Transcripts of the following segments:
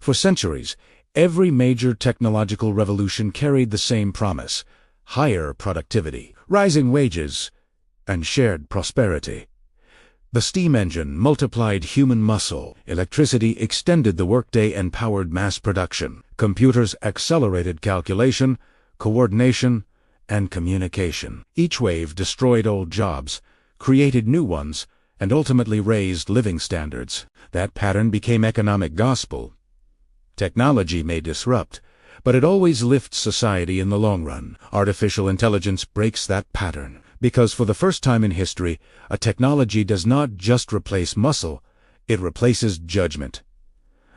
For centuries, every major technological revolution carried the same promise: higher productivity, rising wages, and shared prosperity. The steam engine multiplied human muscle, electricity extended the workday and powered mass production, computers accelerated calculation, coordination, and communication. Each wave destroyed old jobs, created new ones, and ultimately raised living standards. That pattern became economic gospel. Technology may disrupt, but it always lifts society in the long run. Artificial intelligence breaks that pattern, because for the first time in history, a technology does not just replace muscle, it replaces judgment.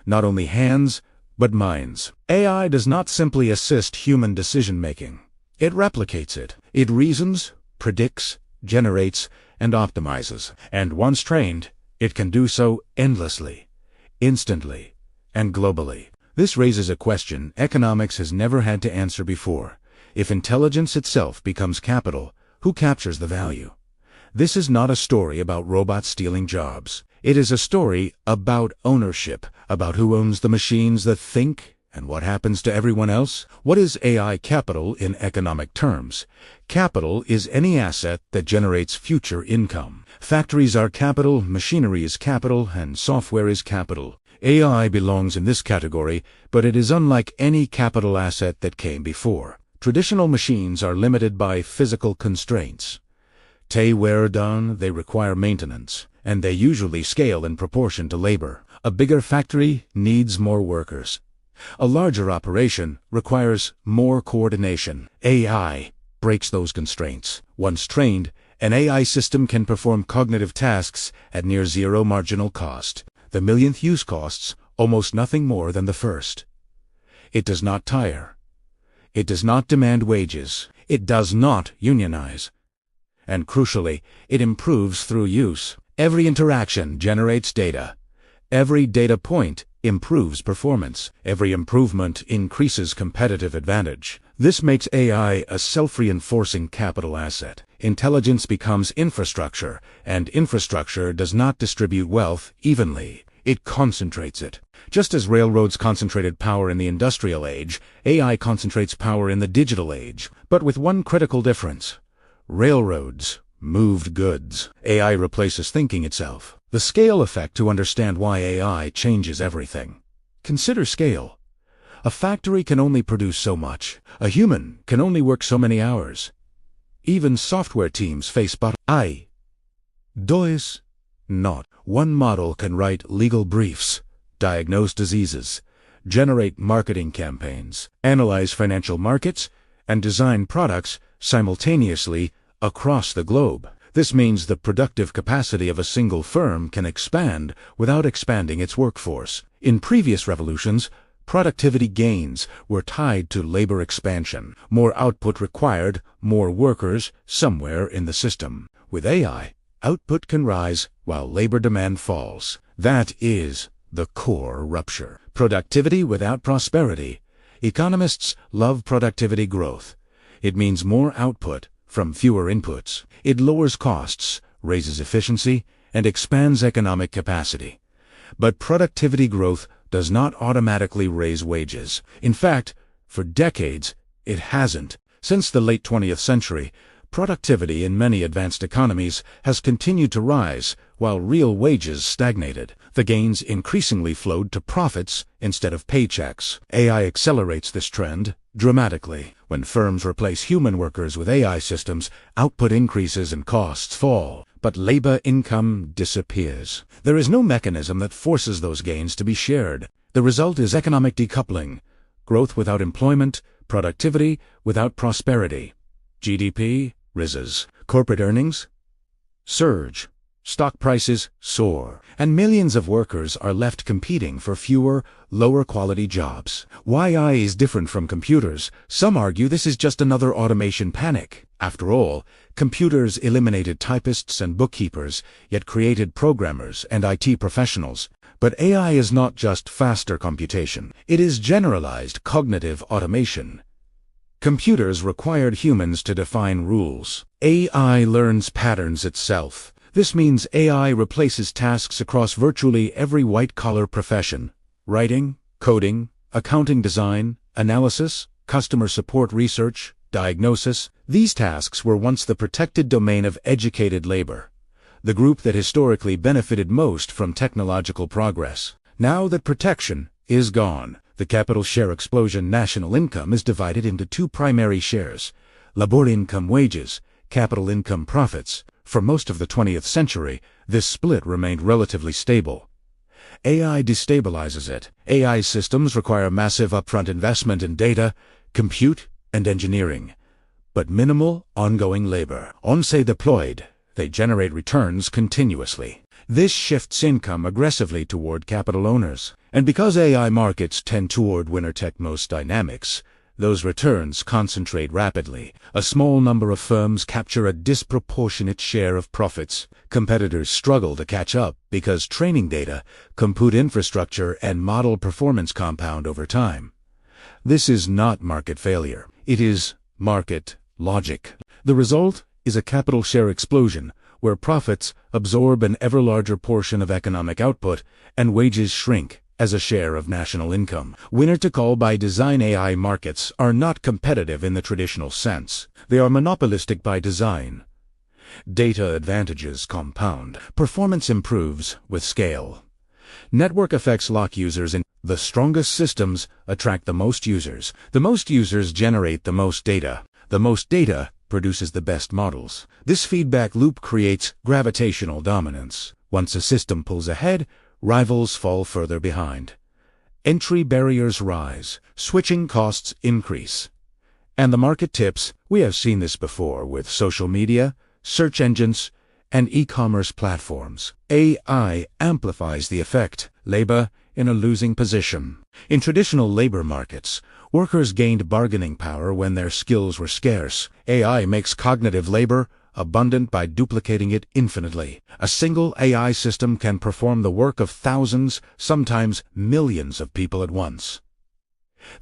Not only hands, but minds. AI does not simply assist human decision-making. It replicates it. It reasons, predicts, generates, and optimizes. And once trained, it can do so endlessly, instantly, and globally. This raises a question economics has never had to answer before. If intelligence itself becomes capital, who captures the value? This is not a story about robots stealing jobs. It is a story about ownership, about who owns the machines that think and what happens to everyone else. What is AI capital in economic terms? Capital is any asset that generates future income. Factories are capital, machinery is capital, and software is capital. AI belongs in this category, but it is unlike any capital asset that came before. Traditional machines are limited by physical constraints. They wear down, they require maintenance, and they usually scale in proportion to labor. A bigger factory needs more workers. A larger operation requires more coordination. AI breaks those constraints. Once trained, an AI system can perform cognitive tasks at near zero marginal cost. The millionth use costs almost nothing more than the first. It does not tire. It does not demand wages. It does not unionize. And crucially, it improves through use. Every interaction generates data. Every data point improves performance. Every improvement increases competitive advantage. This makes AI a self-reinforcing capital asset. Intelligence becomes infrastructure, and infrastructure does not distribute wealth evenly. It concentrates it. Just as railroads concentrated power in the industrial age, AI concentrates power in the digital age, but with one critical difference. Railroads moved goods. AI replaces thinking itself. The scale effect to understand why AI changes everything. Consider scale. A factory can only produce so much. A human can only work so many hours. Even software teams face I. Dois. Not. One model can write legal briefs, diagnose diseases, generate marketing campaigns, analyze financial markets, and design products simultaneously across the globe. This means the productive capacity of a single firm can expand without expanding its workforce. In previous revolutions, productivity gains were tied to labor expansion. More output required more workers somewhere in the system. With AI, output can rise while labor demand falls. That is the core rupture. Productivity without prosperity. Economists love productivity growth. It means more output from fewer inputs. It lowers costs, raises efficiency, and expands economic capacity. But productivity growth does not automatically raise wages. In fact, for decades, it hasn't. Since the late 20th century, productivity in many advanced economies has continued to rise, while real wages stagnated. The gains increasingly flowed to profits instead of paychecks. AI accelerates this trend dramatically. When firms replace human workers with AI systems, output increases and costs fall, but labor income disappears. There is no mechanism that forces those gains to be shared. The result is economic decoupling, growth without employment, productivity without prosperity. GDP rises, corporate earnings surge, stock prices soar, and millions of workers are left competing for fewer, lower-quality jobs. Why AI is different from computers? Some argue this is just another automation panic. After all, computers eliminated typists and bookkeepers, yet created programmers and IT professionals. But AI is not just faster computation. It is generalized cognitive automation. Computers required humans to define rules. AI learns patterns itself. This means AI replaces tasks across virtually every white-collar profession: writing, coding, accounting design, analysis, customer support research, diagnosis. These tasks were once the protected domain of educated labor, the group that historically benefited most from technological progress. Now that protection is gone, the capital share explosion national income is divided into two primary shares: labor income wages, capital income profits. For most of the 20th century, this split remained relatively stable. AI destabilizes it. AI systems require massive upfront investment in data, compute, and engineering, but minimal ongoing labor. Once deployed, they generate returns continuously. This shifts income aggressively toward capital owners. And because AI markets tend toward winner-take most dynamics, those returns concentrate rapidly. A small number of firms capture a disproportionate share of profits. Competitors struggle to catch up because training data, compute infrastructure, and model performance compound over time. This is not market failure. It is market logic. The result is a capital share explosion, where profits absorb an ever larger portion of economic output and wages shrink as a share of national income. Winner-take-all by design. AI markets are not competitive in the traditional sense. They are monopolistic by design. Data advantages compound. Performance improves with scale. Network effects lock users in. The strongest systems attract the most users. The most users generate the most data. The most data produces the best models. This feedback loop creates gravitational dominance. Once a system pulls ahead, rivals fall further behind. Entry barriers rise, switching costs increase, and the market tips. We have seen this before with social media, search engines, and e-commerce platforms. AI amplifies the effect. Labor in a losing position. In traditional labor markets, workers gained bargaining power when their skills were scarce. AI makes cognitive labor abundant by duplicating it infinitely. A single AI system can perform the work of thousands, sometimes millions of people at once.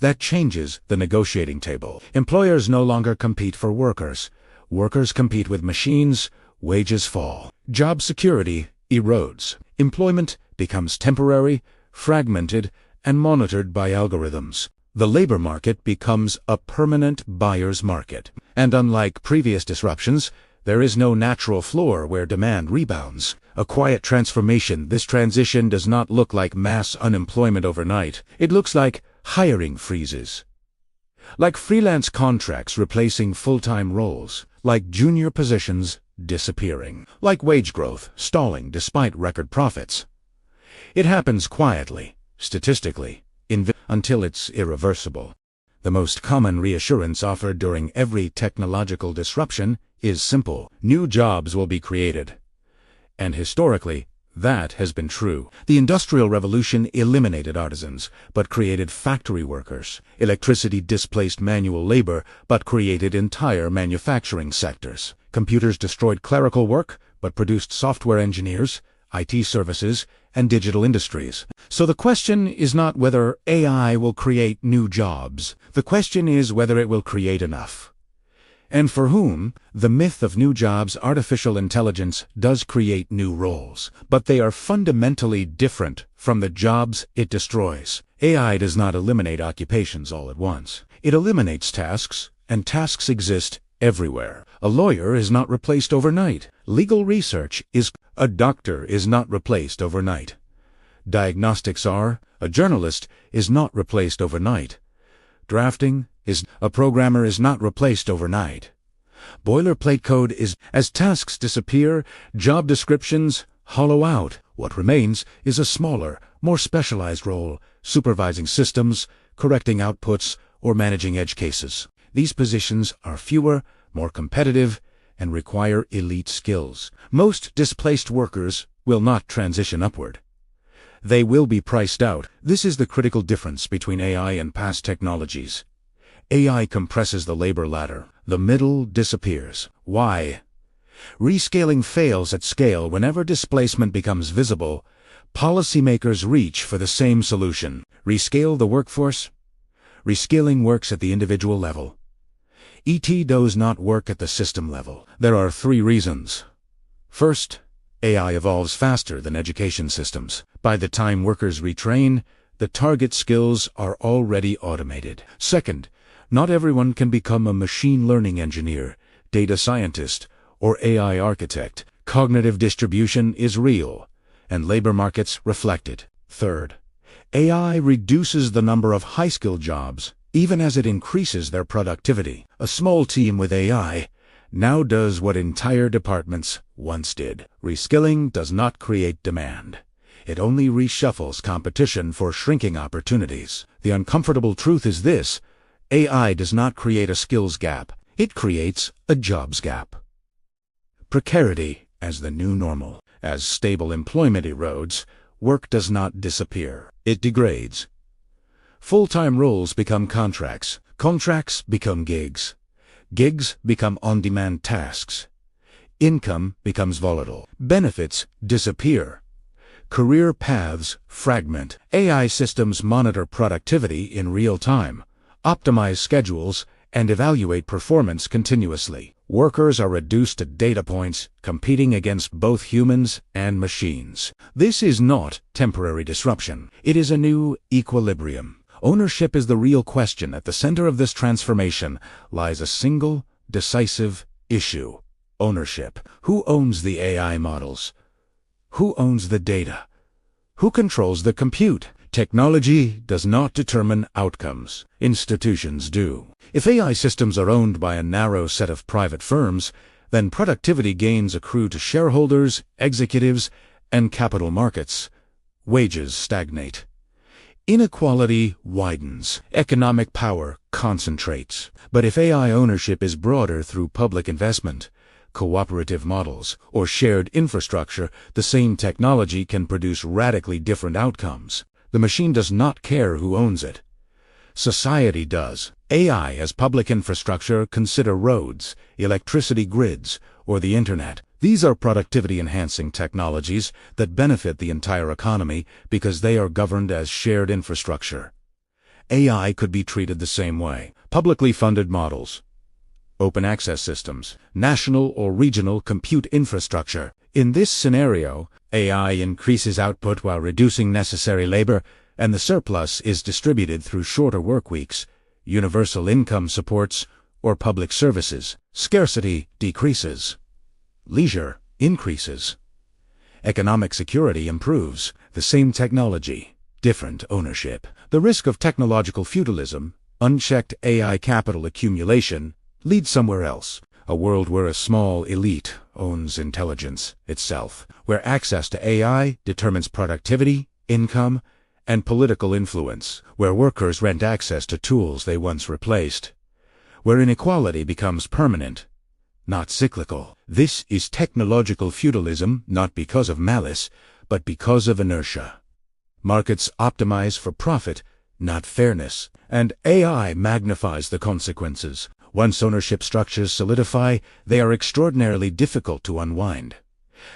That changes the negotiating table. Employers no longer compete for workers. Workers compete with machines. Wages fall. Job security erodes. Employment becomes temporary, fragmented, and monitored by algorithms. The labor market becomes a permanent buyer's market. And unlike previous disruptions, there is no natural floor where demand rebounds. A quiet transformation. This transition does not look like mass unemployment overnight. It looks like hiring freezes. Like freelance contracts replacing full-time roles. Like junior positions disappearing. Like wage growth stalling despite record profits. It happens quietly, statistically, until it's irreversible. The most common reassurance offered during every technological disruption is simple: new jobs will be created. And historically, that has been true. The Industrial Revolution eliminated artisans, but created factory workers. Electricity displaced manual labor, but created entire manufacturing sectors. Computers destroyed clerical work, but produced software engineers, IT services, and digital industries. So the question is not whether AI will create new jobs. The question is whether it will create enough. And for whom? The myth of new jobs. Artificial intelligence does create new roles, but they are fundamentally different from the jobs it destroys. AI does not eliminate occupations all at once. It eliminates tasks, and tasks exist everywhere. A lawyer is not replaced overnight. Legal research is. A doctor is not replaced overnight. Diagnostics are. A journalist is not replaced overnight. Drafting is. A programmer is not replaced overnight. Boilerplate code is. As tasks disappear, job descriptions hollow out. What remains is a smaller, more specialized role, supervising systems, correcting outputs, or managing edge cases. These positions are fewer, more competitive, and require elite skills. Most displaced workers will not transition upward. They will be priced out. This is the critical difference between AI and past technologies. AI compresses the labor ladder. The middle disappears. Why? Rescaling fails at scale. Whenever displacement becomes visible, policymakers reach for the same solution. Rescale the workforce? Reskilling works at the individual level. ET does not work at the system level. There are 3 reasons. First, AI evolves faster than education systems. By the time workers retrain, the target skills are already automated. Second, not everyone can become a machine learning engineer, data scientist, or AI architect. Cognitive distribution is real, and labor markets reflect it. Third, AI reduces the number of high-skilled jobs, even as it increases their productivity. A small team with AI now does what entire departments once did. Reskilling does not create demand. It only reshuffles competition for shrinking opportunities. The uncomfortable truth is this: AI does not create a skills gap. It creates a jobs gap. Precarity as the new normal. As stable employment erodes, work does not disappear. It degrades. Full-time roles become contracts. Contracts become gigs. Gigs become on-demand tasks. Income becomes volatile. Benefits disappear. Career paths fragment. AI systems monitor productivity in real time, optimize schedules, and evaluate performance continuously. Workers are reduced to data points, competing against both humans and machines. This is not temporary disruption. It is a new equilibrium. Ownership is the real question. At the center of this transformation lies a single, decisive issue: ownership. Who owns the AI models? Who owns the data? Who controls the compute? Technology does not determine outcomes. Institutions do. If AI systems are owned by a narrow set of private firms, then productivity gains accrue to shareholders, executives, and capital markets. Wages stagnate. Inequality widens. Economic power concentrates. But if AI ownership is broader through public investment, cooperative models, or shared infrastructure, the same technology can produce radically different outcomes. The machine does not care who owns it. Society does. AI as public infrastructure. Consider roads, electricity grids, or the internet. These are productivity-enhancing technologies that benefit the entire economy because they are governed as shared infrastructure. AI could be treated the same way. Publicly funded models, open access systems, national or regional compute infrastructure. In this scenario, AI increases output while reducing necessary labor, and the surplus is distributed through shorter work weeks, universal income supports, or public services. Scarcity decreases. Leisure increases. Economic security improves. The same technology, different ownership. The risk of technological feudalism, unchecked AI capital accumulation, leads somewhere else. A world where a small elite owns intelligence itself, where access to AI determines productivity, income, and political influence, where workers rent access to tools they once replaced, where inequality becomes permanent, not cyclical. This is technological feudalism, not because of malice, but because of inertia. Markets optimize for profit, not fairness, and AI magnifies the consequences. Once ownership structures solidify, they are extraordinarily difficult to unwind.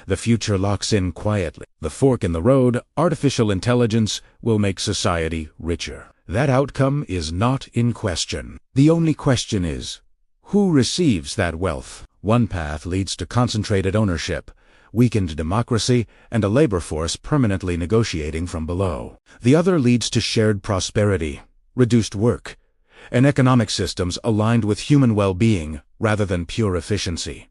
The future locks in quietly. The fork in the road, artificial intelligence, will make society richer. That outcome is not in question. The only question is, who receives that wealth? One path leads to concentrated ownership, weakened democracy, and a labor force permanently negotiating from below. The other leads to shared prosperity, reduced work, and economic systems aligned with human well-being rather than pure efficiency.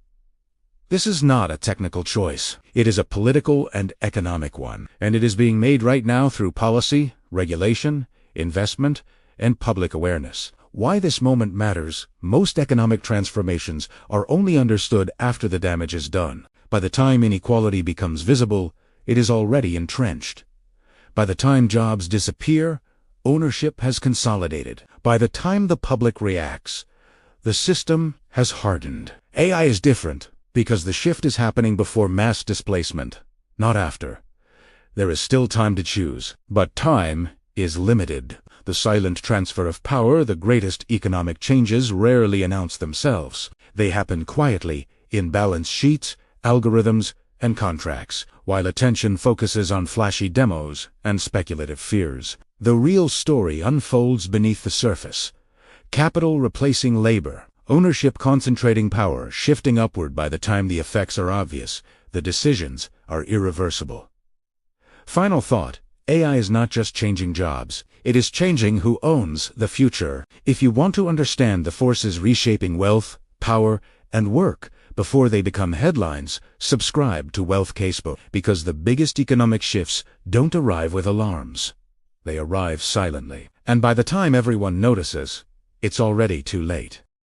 This is not a technical choice. It is a political and economic one, and it is being made right now through policy, regulation, investment, and public awareness. Why this moment matters: most economic transformations are only understood after the damage is done. By the time inequality becomes visible, it is already entrenched. By the time jobs disappear, ownership has consolidated. By the time the public reacts, the system has hardened. AI is different because the shift is happening before mass displacement, not after. There is still time to choose, but time is limited. The silent transfer of power, the greatest economic changes, rarely announce themselves. They happen quietly in balance sheets, algorithms, and contracts, while attention focuses on flashy demos and speculative fears. The real story unfolds beneath the surface. Capital replacing labor, ownership concentrating power, shifting upward. By the time the effects are obvious, the decisions are irreversible. Final thought: AI is not just changing jobs, it is changing who owns the future. If you want to understand the forces reshaping wealth, power, and work before they become headlines, subscribe to Wealth Casebook, because the biggest economic shifts don't arrive with alarms. They arrive silently, and by the time everyone notices, it's already too late.